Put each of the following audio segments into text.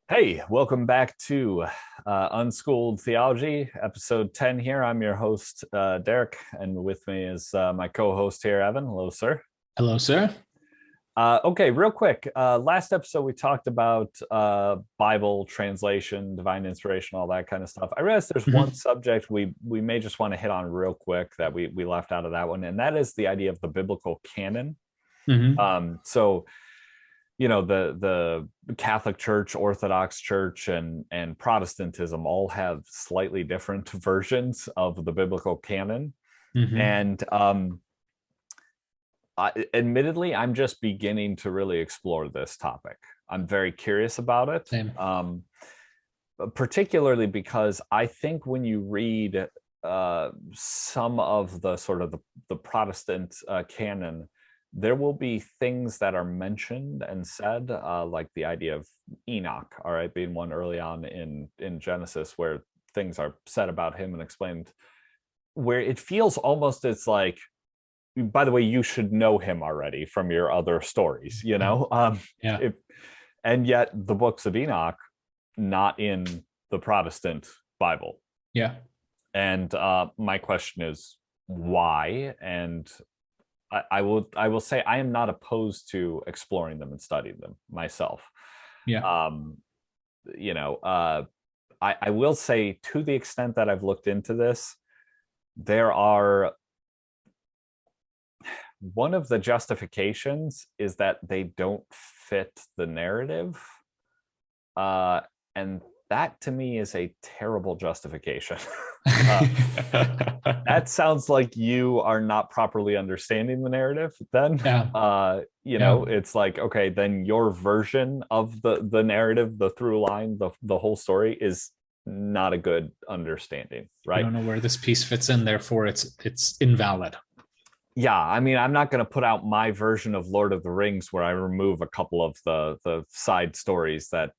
Hey, welcome back to Unschooled Theology, episode 10 here. I'm your host, Derek, and with me is my co-host here, Evan. Hello, sir. Hello, sir. Okay, real quick. Last episode, we talked about Bible translation, divine inspiration, all that kind of stuff. I realized there's one Mhm. subject we may just want to hit on real quick that we left out of that one, and that is the idea of the biblical canon. Mhm. So the Catholic Church, Orthodox Church, and Protestantism all have slightly different versions of the biblical canon. Mhm. And admittedly, I'm just beginning to really explore this topic. I'm very curious about it, Same. particularly because I think when you read some of the sort of the Protestant canon, there will be things that are mentioned and said, like the idea of Enoch, all right, being one early on in Genesis, where things are said about him and explained, where it feels almost it's like, by the way, you should know him already from your other stories, you Mhm. know. Yeah. If, and yet the books of Enoch, not in the Protestant Bible. Yeah. And my question is why? And I will say I am not opposed to exploring them and studying them myself. Yeah. Um, I will say, to the extent that I've looked into this, there are one of the justifications is that they don't fit the narrative. And that to me is a terrible justification. uh, that sounds like you are not properly understanding the narrative then. Yeah. Yeah. It's like, okay, then your version of the narrative, the through line, the whole story is not a good understanding, You right? don't know where this piece fits in, therefore it's invalid. Yeah, I mean, I'm not going to put out my version of Lord of the Rings where I remove a couple of the side stories that,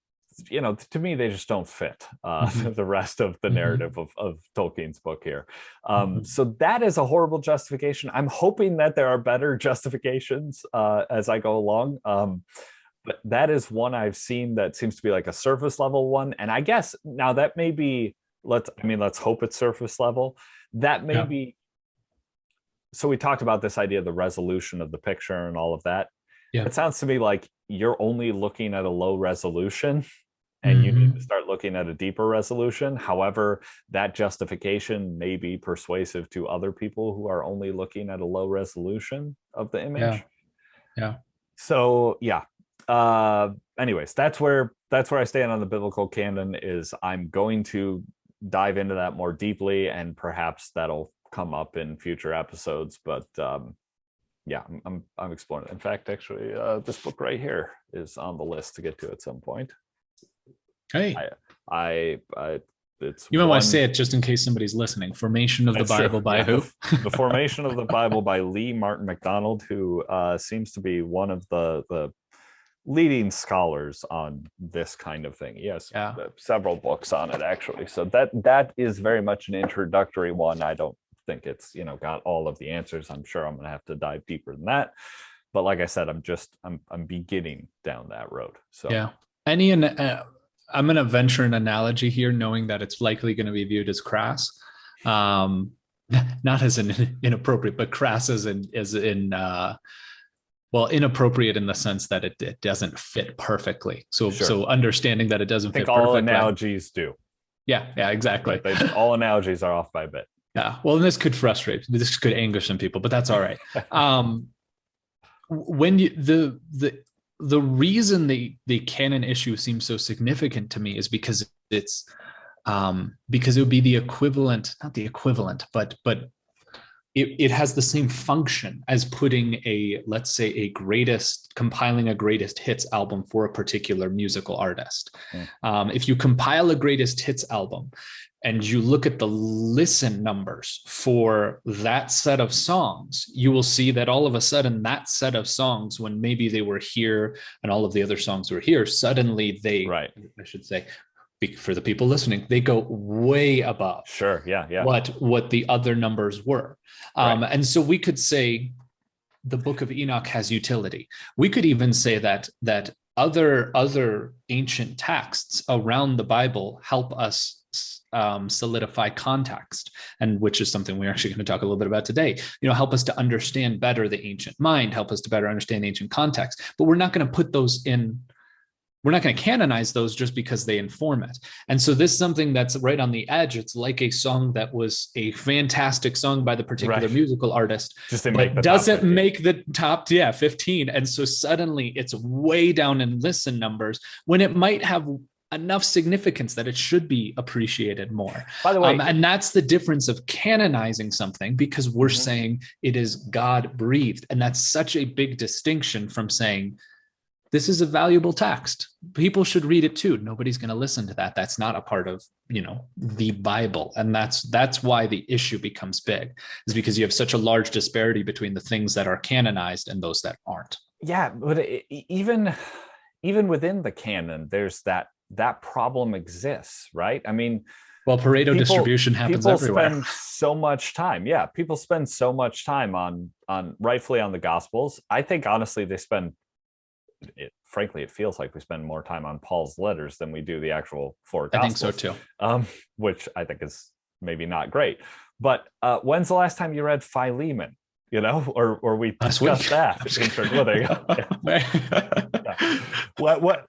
to me they just don't fit Mhm. the rest of the Mhm. narrative of Tolkien's book here. Mhm. So that is a horrible justification. I'm hoping that there are better justifications as I go along. But that is one I've seen that seems to be like a surface level one, and I guess now that may be, let's hope it's surface level. That may Yeah. be. So we talked about this idea of the resolution of the picture and all of that. Yeah. It sounds to me like you're only looking at a low resolution and you need to Mhm. start looking at a deeper resolution. However, that justification may be persuasive to other people who are only looking at a low resolution of the Yeah. image. Yeah. So yeah. Uh Anyways, that's where I stand on the biblical canon. Is I'm going to dive into that more deeply, and perhaps that'll come up in future episodes. But yeah, I'm exploring it. In fact, actually, this book right here is on the list to get to at some point. Hey, I I it's you might want to one. say it just in case somebody's listening. Formation of the That's true. Bible by Yeah, who? the Formation of the Bible by Lee Martin MacDonald, who seems to be one of the leading scholars on this kind of thing. Yes, Yeah. several books on it actually. So that is very much an introductory one. I don't think it's got all of the answers. I'm sure I'm going to have to dive deeper than that. But like I said, I'm beginning down that road. So Yeah. Any I'm going to venture an analogy here, knowing that it's likely going to be viewed as crass. Um, not as an inappropriate, but crass as in well, inappropriate in the sense that it doesn't fit perfectly. So sure, understanding that it I doesn't think fit all perfectly. analogies do. Yeah, yeah, exactly. Right? All analogies are off by a bit. Yeah. Well, this could frustrate. This could anger some people, but that's all right. Um, when you the reason the canon issue seems so significant to me is because it would be the equivalent, not the equivalent, but it has the same function as putting a, let's say, compiling a greatest hits album for a particular musical artist. Mm. If you compile a greatest hits album and you look at the listen numbers for that set of songs, you will see that all of a sudden that set of songs, when maybe they were here and all of the other songs were here, suddenly Right. I should say, for the people listening, they go way above Sure. Yeah. Yeah. what the other numbers were. Right. And so we could say the Book of Enoch has utility. We could even say that other ancient texts around the Bible help us solidify context, and which is something we're actually going to talk a little bit about today. Help us to understand better the ancient mind, help us to better understand ancient context. But we're not going to put those in. We're not going to canonize those just because they inform it. And so this is something that's right on the edge. It's like a song that was a fantastic song by the particular musical artist, but doesn't make the top 15. And so suddenly it's way down in listen numbers when it might have enough significance that it should be appreciated more. By the way, and that's the difference of canonizing something, because we're saying it is God breathed. And that's such a big distinction from saying, this is a valuable text. People should read it too. Nobody's going to listen to that. That's not a part of, the Bible. And that's why the issue becomes big, is because you have such a large disparity between the things that are canonized and those that aren't. Yeah, but even within the canon, there's that problem exists, right? I mean, well, Pareto distribution happens everywhere. People spend so much time. Yeah, people spend so much time on rightfully on the Gospels. I think honestly they spend frankly, it feels like we spend more time on Paul's letters than we do the actual four Gospels. I think so too. Which I think is maybe not great. But when's the last time you read Philemon? Or we discussed that in church. Well, there you go. Yeah.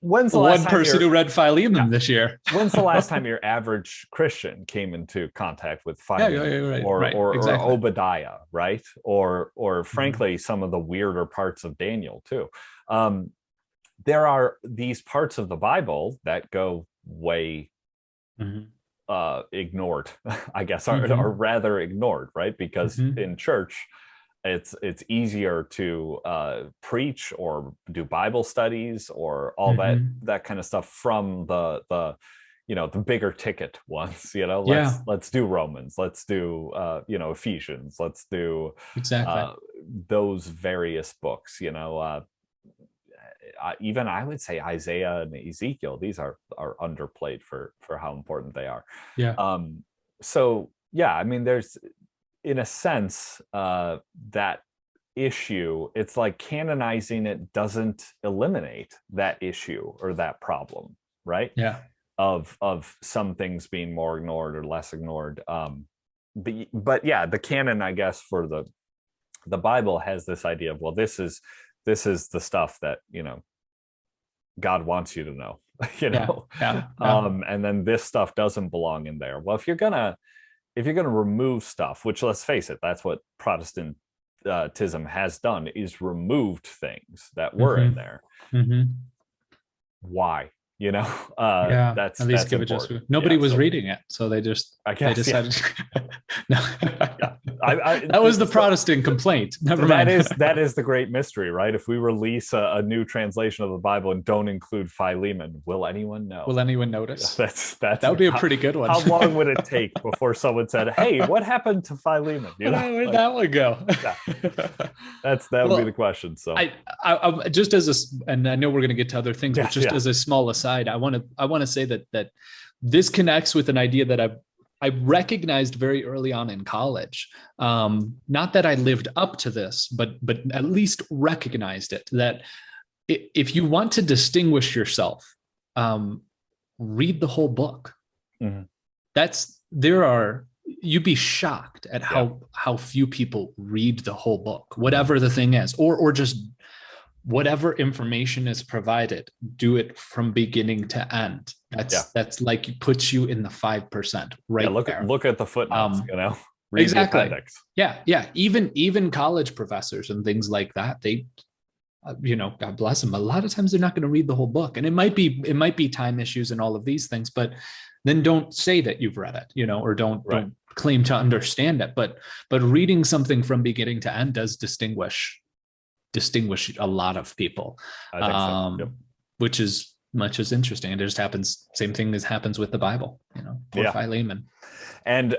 When's the last one person who read Philemon this year? When's the last time your average Christian came into contact with Philemon or Obadiah, right? Or frankly, some of the weirder parts of Daniel too. There are these parts of the Bible that go way ignored, I guess, are rather ignored, right? Because in church, it's easier to preach or do Bible studies or all that kind of stuff from the bigger ticket ones. Let's do Romans, let's do Ephesians, let's do those various books. Even I would say Isaiah and Ezekiel, these are underplayed for how important they are. So yeah, I mean, there's in a sense that issue. It's like canonizing it doesn't eliminate that issue or that problem, right? Of some things being more ignored or less ignored. But yeah, the canon, I guess, for the Bible has this idea of, well, this is the stuff that God wants you to know, and then this stuff doesn't belong in there. Well, if you're gonna remove stuff, which, let's face it, that's what Protestantism has done, is removed things that were in there. Why? That's at least give it just nobody was reading it, so they decided. That was the Protestant complaint. Never mind. That is the great mystery, right? If we release a new translation of the Bible and don't include Philemon, will anyone know? Will anyone notice? That would be a pretty good one. How long would it take before someone said, "Hey, what happened to Philemon?" Where'd that one go? That would be the question. So I just and I know we're going to get to other things, but just as a small aside, I want to say that this connects with an idea that I recognized very early on in college. Not that I lived up to this, but at least recognized it, that if you want to distinguish yourself, read the whole book. You'd be shocked at how few people read the whole book, whatever the thing is, or just whatever information is provided, do it from beginning to end. That's like puts you in the 5%, right? Look at the footnotes, read exactly. the appendix. Even college professors and things like that, they God bless them, a lot of times they're not going to read the whole book, and it might be time issues and all of these things, but then don't say that you've read it, or don't claim to understand it. But reading something from beginning to end does distinguish a lot of people. I think so. Which is much as interesting. And it just happens, same thing as happens with the Bible, poor Philemon. And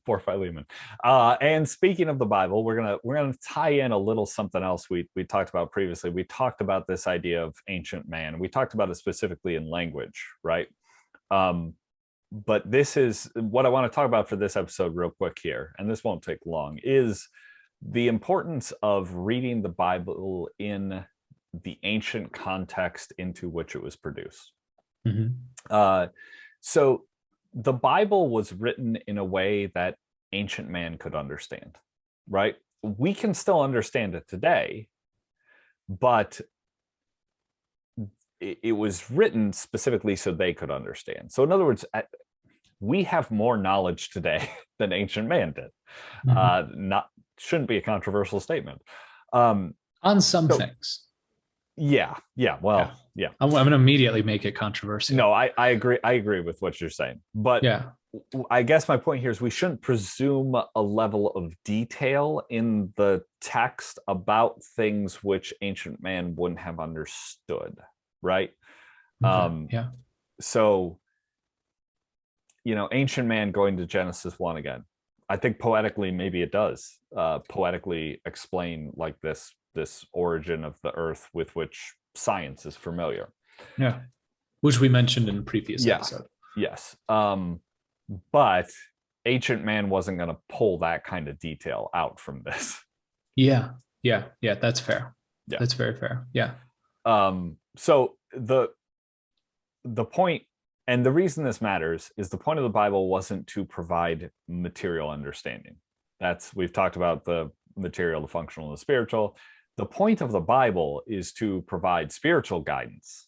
poor Philemon. And speaking of the Bible, we're gonna tie in a little something else we talked about previously. We talked about this idea of ancient man. We talked about it specifically in language, right? But this is what I want to talk about for this episode real quick here, and this won't take long, is the importance of reading the Bible in the ancient context into which it was produced. Mm-hmm. So the Bible was written in a way that ancient man could understand, right? We can still understand it today, but it was written specifically so they could understand. So in other words, we have more knowledge today than ancient man did. Not shouldn't be a controversial statement. On some things. Yeah. Well, yeah. I'm going to immediately make it controversial. No, I agree. I agree with what you're saying. But yeah, I guess my point here is we shouldn't presume a level of detail in the text about things which ancient man wouldn't have understood, right? Okay. Yeah. So, ancient man going to Genesis 1 again. I think poetically, maybe it does poetically explain like this origin of the earth with which science is familiar. Yeah. Which we mentioned in a previous episode. Yes. But ancient man wasn't going to pull that kind of detail out from this. Yeah. That's fair. Yeah. That's very fair. Yeah. So the point, and the reason this matters, is the point of the Bible wasn't to provide material understanding. We've talked about the material, the functional, and the spiritual. The point of the Bible is to provide spiritual guidance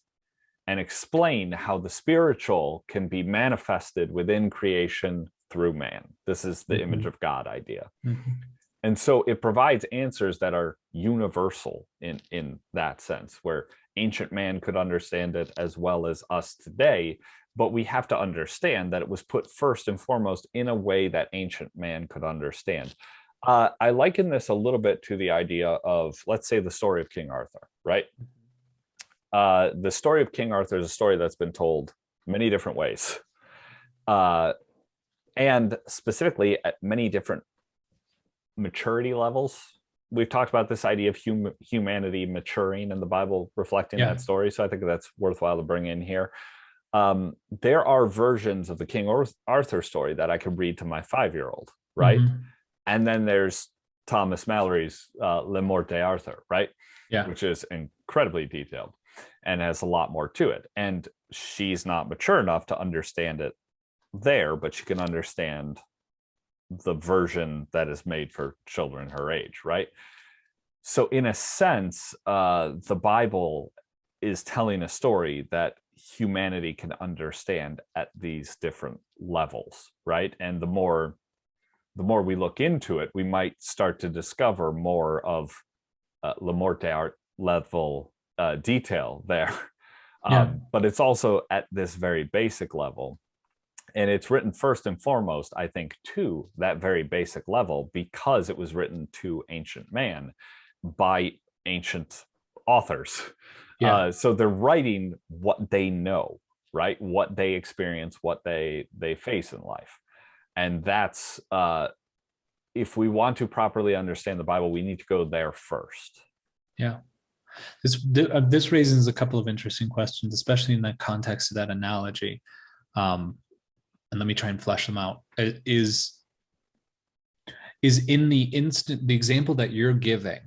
and explain how the spiritual can be manifested within creation through man. This is the image of God idea. And so it provides answers that are universal in that sense, where ancient man could understand it as well as us today. But we have to understand that it was put first and foremost in a way that ancient man could understand. I liken this a little bit to the idea of, let's say, the story of King Arthur, right? The story of King Arthur is a story that's been told many different ways, and specifically at many different maturity levels. We've talked about this idea of humanity maturing and the Bible reflecting that story, so I think that's worthwhile to bring in here. There are versions of the King Arthur story that I could read to my 5-year-old, right? And then there's Thomas Mallory's Le Morte d'Arthur, right? Yeah. Which is incredibly detailed and has a lot more to it. And she's not mature enough to understand it there, but she can understand the version that is made for children her age, right? So in a sense, the Bible is telling a story that humanity can understand at these different levels, right? And the more we look into it, we might start to discover more of Le Morte level detail there. But it's also at this very basic level. And it's written first and foremost, I think, to that very basic level because it was written to ancient man by ancient authors. So they're writing what they know, right? What they experience, what they face in life. And that's, if we want to properly understand the Bible, we need to go there first. Yeah. This raises a couple of interesting questions, especially in the context of that analogy. And let me try and flesh them out. Is in the example that you're giving,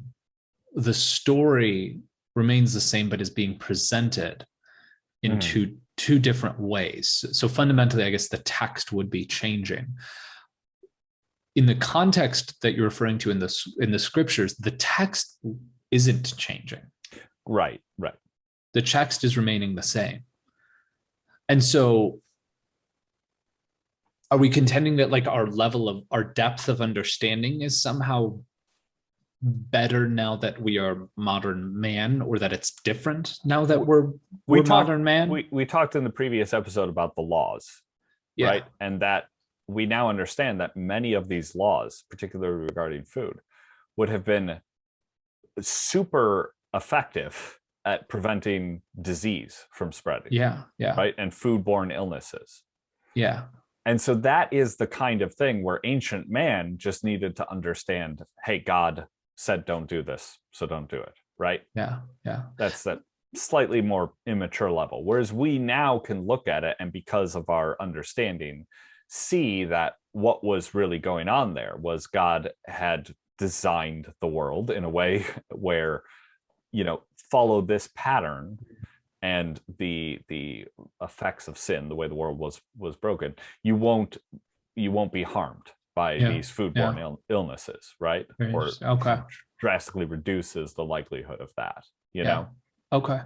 the story remains the same, but is being presented in two different ways. So fundamentally, I guess the text would be changing. In the context that you're referring to in the scriptures, the text isn't changing. Right. The text is remaining the same. And so are we contending that like our depth of understanding is somehow better now that we are modern man, or that it's different now that we're modern man? We talked in the previous episode about the laws, right? And that we now understand that many of these laws, particularly regarding food, would have been super effective at preventing disease from spreading. Yeah. Right? And foodborne illnesses. Yeah. And so that is the kind of thing where ancient man just needed to understand, hey, God said don't do this, so don't do it, right? Yeah. That's that slightly more immature level. Whereas we now can look at it and because of our understanding, see that what was really going on there was God had designed the world in a way where follow this pattern and the effects of sin, the way the world was broken, you won't be harmed by these foodborne illnesses, right? Or drastically reduces the likelihood of that, Okay.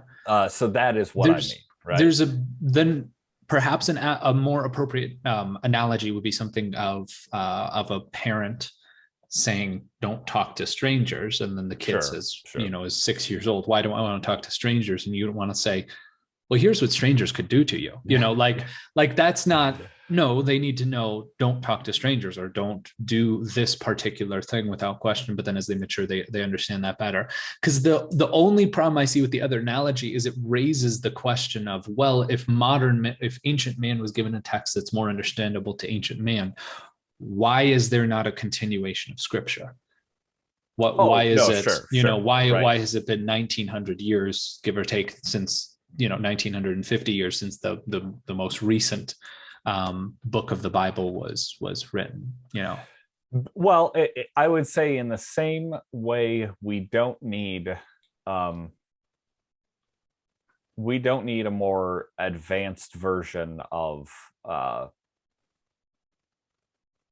So that is what I mean, right? Then perhaps a more appropriate analogy would be something of a parent saying, "Don't talk to strangers," and then the kid says, is 6 years old, "Why do I want to talk to strangers?" And you don't want to say, "Well, here's what strangers could do to you." Like that's not. No, they need to know, don't talk to strangers, or don't do this particular thing without question. But then as they mature, they understand that better. Because the only problem I see with the other analogy is it raises the question of, well, if ancient man was given a text that's more understandable to ancient man, why is there not a continuation of scripture? Why is it, why has it been 1900 years, give or take, since, 1950 years since the most recent book of the Bible was written, Well, I would say in the same way, we don't need a more advanced version of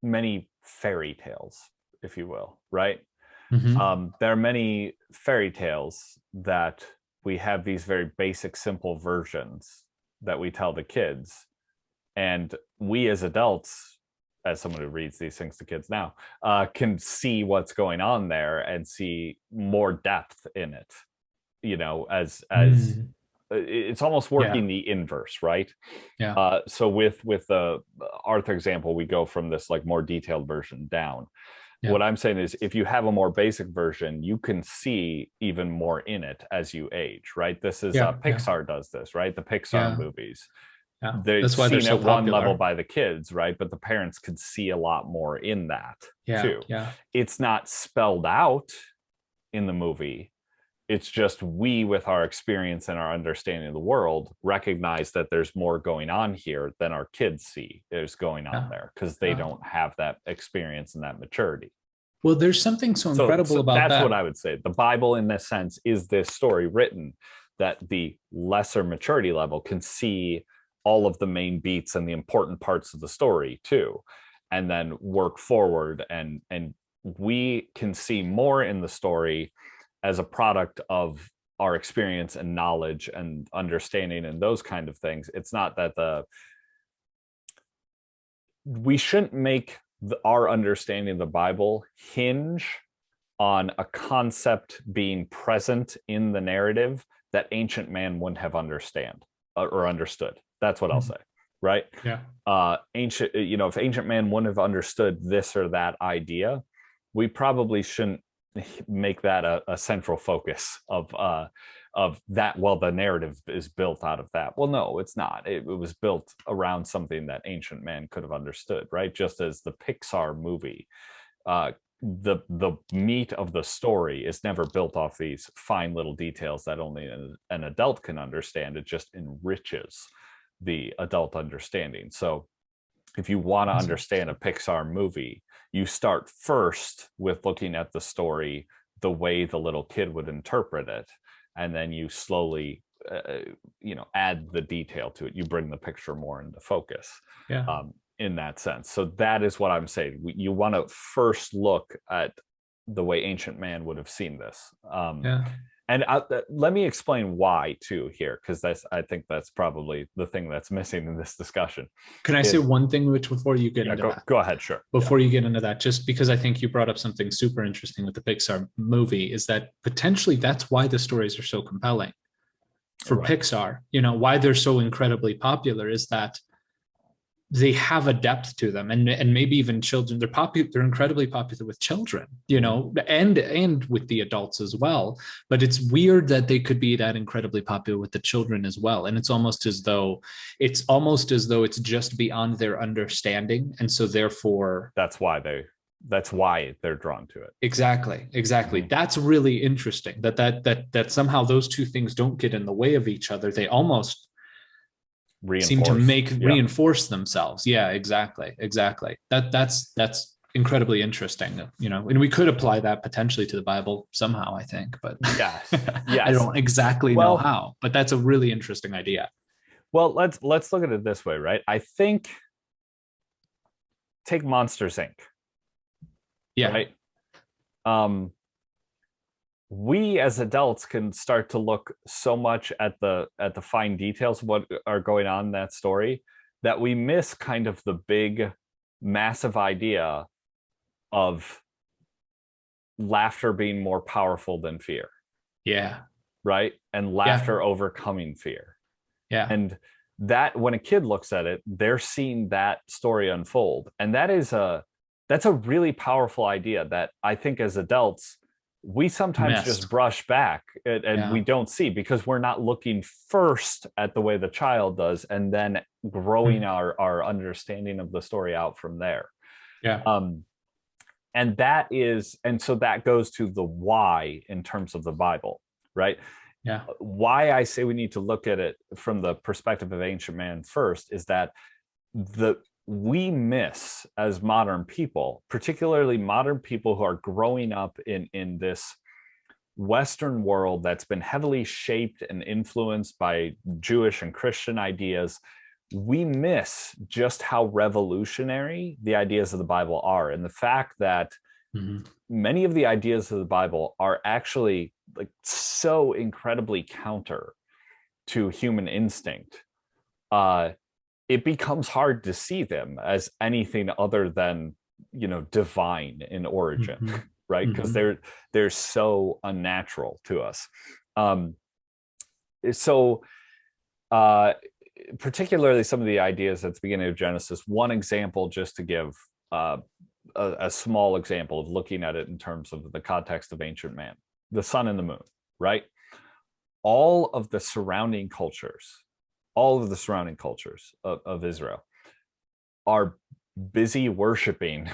many fairy tales, if you will, right? Mm-hmm. There are many fairy tales that we have these very basic, simple versions that we tell the kids. And we as adults, as someone who reads these things to kids now, can see what's going on there and see more depth in it, as it's almost working the inverse, right? Yeah. So with the Arthur example, we go from this like more detailed version down. Yeah. What I'm saying is, if you have a more basic version, you can see even more in it as you age, right? This is Pixar does this, right? The Pixar movies. Yeah. That's why they're so popular. One level by the kids, right? But the parents could see a lot more in that too. Yeah. It's not spelled out in the movie. It's just we, with our experience and our understanding of the world, recognize that there's more going on here than our kids see there's going on there, because they don't have that experience and that maturity. Well, there's something so incredible about that. That's what I would say. The Bible, in this sense, is this story written that the lesser maturity level can see all of the main beats and the important parts of the story too, and then work forward. And we can see more in the story as a product of our experience and knowledge and understanding and those kind of things. It's not that we shouldn't make our understanding of the Bible hinge on a concept being present in the narrative that ancient man wouldn't have understood. That's what I'll say, right? Yeah. If ancient man wouldn't have understood this or that idea, we probably shouldn't make that a central focus of that. Well, the narrative is built out of that. Well, no, it's not. It was built around something that ancient man could have understood, right? Just as the Pixar movie, the meat of the story is never built off these fine little details that only an adult can understand. It just enriches the adult understanding. So if you want to understand a Pixar movie, you start first with looking at the story the way the little kid would interpret it, and then you slowly add the detail to it. You bring the picture more into focus. In that sense. So that is what I'm saying. You want to first look at the way ancient man would have seen this. And let me explain why too here, because I think that's probably the thing that's missing in this discussion. Can I say one thing, Rich, before you get into that? Go ahead, sure. Before you get into that, just because I think you brought up something super interesting with the Pixar movie, is that potentially that's why the stories are so compelling for Pixar. Why they're so incredibly popular is that they have a depth to them, and maybe even children. They're incredibly popular with children, and with the adults as well. But it's weird that they could be that incredibly popular with the children as well. And it's almost as though it's just beyond their understanding, and so therefore that's why they're drawn to it. Exactly. Mm-hmm. That's really interesting. That somehow those two things don't get in the way of each other. They almost reinforce themselves. Yeah, exactly. That's incredibly interesting, and we could apply that potentially to the Bible somehow, I think, but Yes. I Yes. don't exactly know Well, how, but that's a really interesting idea. well, let's look at it this way, right? I think take Monsters Inc. Yeah. Right? We as adults can start to look so much at the fine details of what are going on in that story that we miss kind of the big, massive idea of laughter being more powerful than fear. Yeah. Right? And laughter overcoming fear. Yeah. And that, when a kid looks at it, they're seeing that story unfold. And that's a really powerful idea that I think as adults, we sometimes just brush back and we don't see, because we're not looking first at the way the child does and then growing our understanding of the story out from there. Yeah. And so that goes to the why in terms of the Bible, right? Yeah. Why I say we need to look at it from the perspective of ancient man first is that we miss, as modern people, particularly modern people who are growing up in this Western world that's been heavily shaped and influenced by Jewish and Christian ideas, we miss just how revolutionary the ideas of the Bible are. And the fact that many of the ideas of the Bible are actually like so incredibly counter to human instinct. It becomes hard to see them as anything other than, divine in origin, right? Because they're so unnatural to us. Particularly some of the ideas at the beginning of Genesis. One example, just to give a small example of looking at it in terms of the context of ancient man, the sun and the moon, right? All of the surrounding cultures of Israel are busy worshiping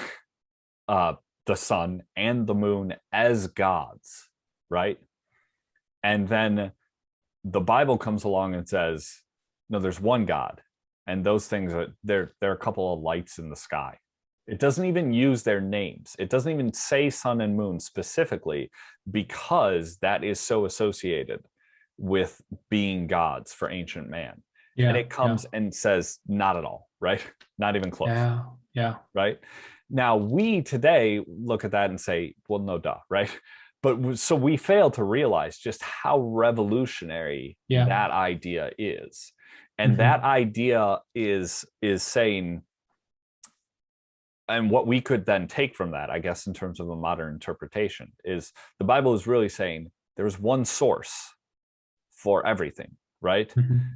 the sun and the moon as gods, right? And then the Bible comes along and says, no, there's one God, and those things they're a couple of lights in the sky. It doesn't even use their names. It doesn't even say sun and moon specifically, because that is so associated with being gods for ancient man. Yeah, and it comes and says, not at all, right? Not even close. Yeah. Right? Now, we today look at that and say, well, no, duh, right? But so we fail to realize just how revolutionary that idea is. And that idea is saying, and what we could then take from that, I guess, in terms of a modern interpretation, is the Bible is really saying there's one source for everything, right?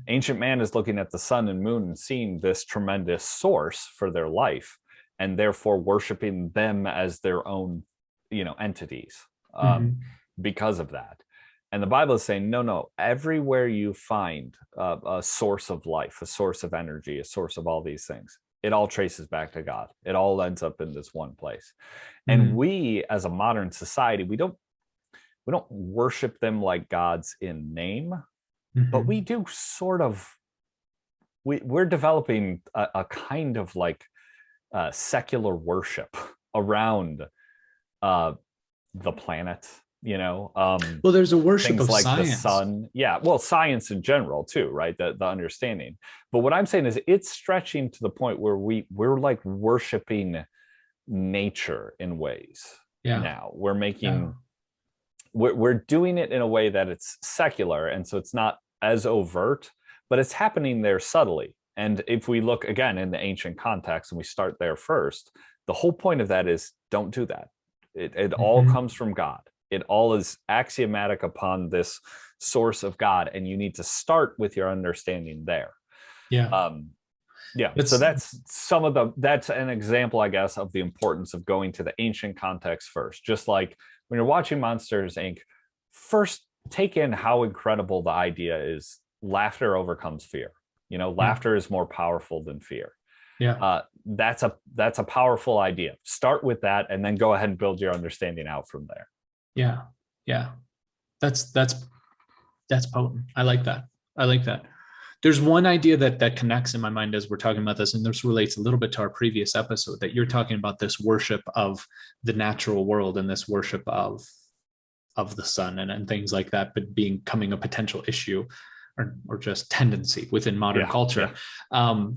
Ancient man is looking at the sun and moon and seeing this tremendous source for their life, and therefore worshiping them as their own, entities because of that. And the Bible is saying, no, everywhere you find a source of life, a source of energy, a source of all these things, it all traces back to God. It all ends up in this one place. And we, as a modern society, we don't worship them like gods in name, but we do sort of, we're developing a kind of like secular worship around the planet, well, there's a worship of like science. The sun. Yeah, well, science in general too, right? The understanding. But what I'm saying is it's stretching to the point where we're like worshiping nature in ways. Now we're making we're doing it in a way that it's secular, and so it's not as overt, but it's happening there subtly. And if we look again in the ancient context and we start there first, the whole point of that is don't do that. It all comes from God. It all is axiomatic upon this source of God, and you need to start with your understanding there. So that's an example, I guess, of the importance of going to the ancient context first. Just like when you're watching Monsters Inc., first take in how incredible the idea is. Laughter overcomes fear. Laughter is more powerful than fear. That's a powerful idea. Start with that, and then go ahead and build your understanding out from there. That's That's potent. I like that. There's one idea that connects in my mind as we're talking about this, and this relates a little bit to our previous episode, that you're talking about this worship of the natural world and this worship of the sun and things like that, but becoming a potential issue or just tendency within modern culture. I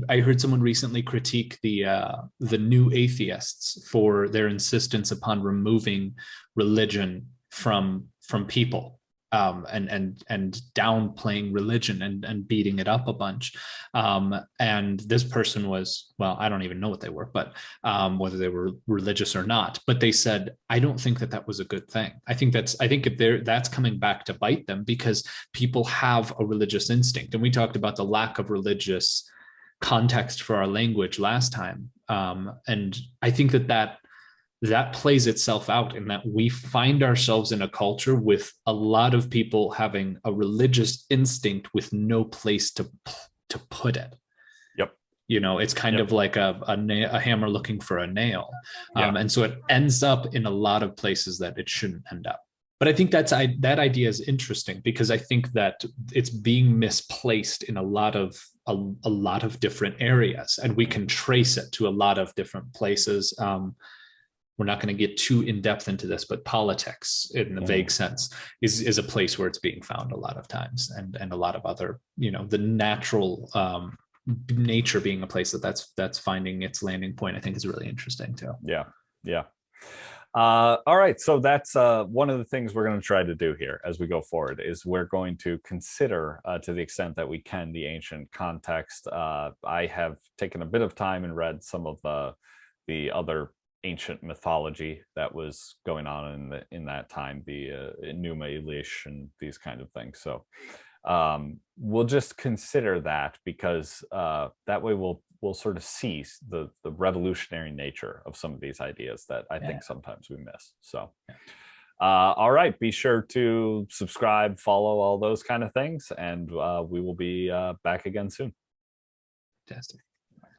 heard someone recently critique the new atheists for their insistence upon removing religion from people, and downplaying religion and beating it up a bunch. And this person was, well, I don't even know what they were, but whether they were religious or not. But they said, I don't think that was a good thing. I think that's coming back to bite them, because people have a religious instinct. And we talked about the lack of religious context for our language last time. And I think that plays itself out in that we find ourselves in a culture with a lot of people having a religious instinct with no place to put it. Yep. It's kind of like a hammer looking for a nail. And so it ends up in a lot of places that it shouldn't end up. But I think that idea is interesting, because I think that it's being misplaced in a lot of different areas, and we can trace it to a lot of different places. We're not going to get too in depth into this, but politics in the vague sense is a place where it's being found a lot of times, and a lot of other, the natural nature being a place that's finding its landing point, I think is really interesting too. Yeah. All right. So that's one of the things we're going to try to do here as we go forward, is we're going to consider, to the extent that we can, the ancient context. I have taken a bit of time and read some of the other ancient mythology that was going on in that time, the Enuma Elish and these kind of things. So we'll just consider that, because that way we'll sort of see the revolutionary nature of some of these ideas that I think sometimes we miss. So all right, be sure to subscribe, follow, all those kind of things, and we will be back again soon. Fantastic.